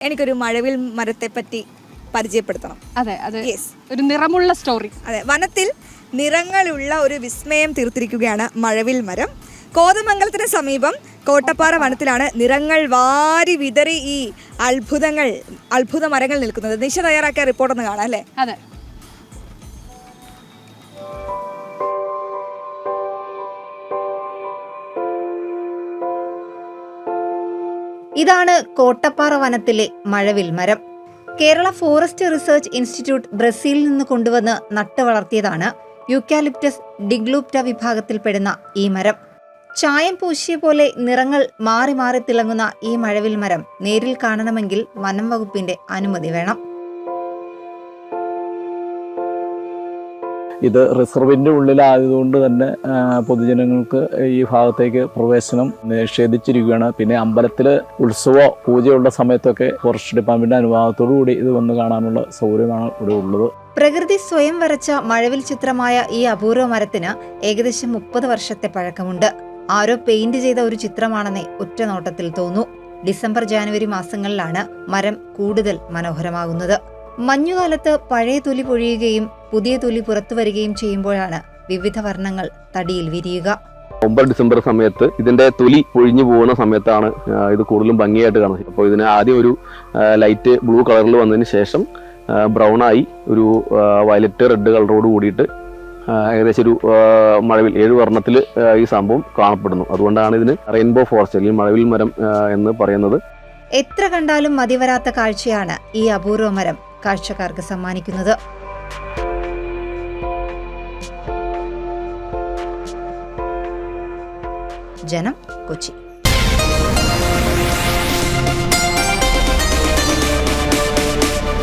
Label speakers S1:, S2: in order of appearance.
S1: എനിക്കൊരു മഴവിൽ മരത്തെ പറ്റി പരിചയപ്പെടുത്തണം.
S2: അതെ അതെ, ഒരു നിറമുള്ള സ്റ്റോറി.
S1: അതെ, വനത്തിൽ നിറങ്ങളുള്ള ഒരു വിസ്മയം തീർത്തിരിക്കുകയാണ് മഴവിൽ മരം. കോതമംഗലത്തിന് സമീപം കോട്ടപ്പാറ വനത്തിലാണ് നിറങ്ങൾ വാരി വിതറി ഈ അത്ഭുത മരങ്ങൾ നിൽക്കുന്നത്. നിശ തയ്യാറാക്കിയ റിപ്പോർട്ടൊന്ന് കാണാം അല്ലേ?
S2: അതെ.
S3: ഇതാണ് കോട്ടപ്പാറ വനത്തിലെ മഴവിൽ മരം. കേരള ഫോറസ്റ്റ് റിസർച്ച് ഇൻസ്റ്റിറ്റ്യൂട്ട് ബ്രസീലിൽ നിന്ന് കൊണ്ടുവന്ന് നട്ടു വളർത്തിയതാണ് യൂക്കാലിപ്റ്റസ് ഡിഗ്ലൂപ്റ്റ വിഭാഗത്തിൽപ്പെടുന്ന ഈ മരം. ചായം പൂശിയ പോലെ നിറങ്ങൾ മാറി മാറി തിളങ്ങുന്ന ഈ മഴവിൽ മരം നേരിൽ കാണണമെങ്കിൽ വനം വകുപ്പിന്റെ അനുമതി വേണം.
S4: ഇത് റിസർവിൻ്റെ ഉള്ളിലായതുകൊണ്ട് തന്നെ പൊതുജനങ്ങൾക്ക് ഈ ഭാഗത്തേക്ക് പ്രവേശനം നിഷേധിച്ചിരിക്കുകയാണ്. പിന്നെ അമ്പലത്തിൽ ഉത്സവ പൂജയുള്ള സമയത്തൊക്കെ ഫോറസ്റ്റ് ഡിപ്പാർട്ട്മെന്റ് അനുവാദത്തോടു കൂടി ഇത് വന്ന് കാണാനുള്ള സൗകര്യമാണ് ഇവിടെ ഉള്ളത്.
S3: പ്രകൃതി സ്വയം വരച്ച മഴവിൽ ചിത്രമായ ഈ അപൂർവ മരത്തിന് ഏകദേശം 30 വർഷത്തെ പഴക്കമുണ്ട്. ആരോ പെയിന്റ് ചെയ്ത ഒരു ചിത്രമാണെന്നേ ഒറ്റ നോട്ടത്തിൽ തോന്നൂ. ഡിസംബർ ജനുവരി മാസങ്ങളിലാണ് മരം കൂടുതൽ മനോഹരമാകുന്നത്. മഞ്ഞുകാലത്ത് പഴയ തൊലി പൊഴിയുകയും പുതിയ തൊലി പുറത്തു വരികയും ചെയ്യുമ്പോഴാണ് വിവിധ വർണ്ണങ്ങൾ തടിയിൽ വിരിയുക.
S5: നവംബർ ഡിസംബർ സമയത്ത് ഇതിന്റെ തൊലി പൊഴിഞ്ഞു പോകുന്ന സമയത്താണ് ഇത് കൂടുതലും ഭംഗിയായിട്ട് കാണുന്നത്. അപ്പോൾ ഇതിന് ആദ്യം ഒരു ലൈറ്റ് ബ്ലൂ കളറിൽ വന്നതിന് ശേഷം ബ്രൗൺ ആയി ഒരു വയലറ്റ് റെഡ് കളറോട് കൂടിയിട്ട് ഏകദേശം ഒരു മഴവിൽ 7 വർണ്ണത്തിൽ ഈ സംഭവം കാണപ്പെടുന്നു. അതുകൊണ്ടാണ് ഇതിന് റെയിൻബോ ഫോറസ്റ്റ് അല്ലെങ്കിൽ മഴവിൽ മരം എന്ന് പറയുന്നത്.
S3: എത്ര കണ്ടാലും മതിവരാത്ത കാഴ്ചയാണ് ഈ അപൂർവ മരം കാഴ്ചക്കാർക്ക് സമ്മാനിക്കുന്നത്. ജനം, കൊച്ചി.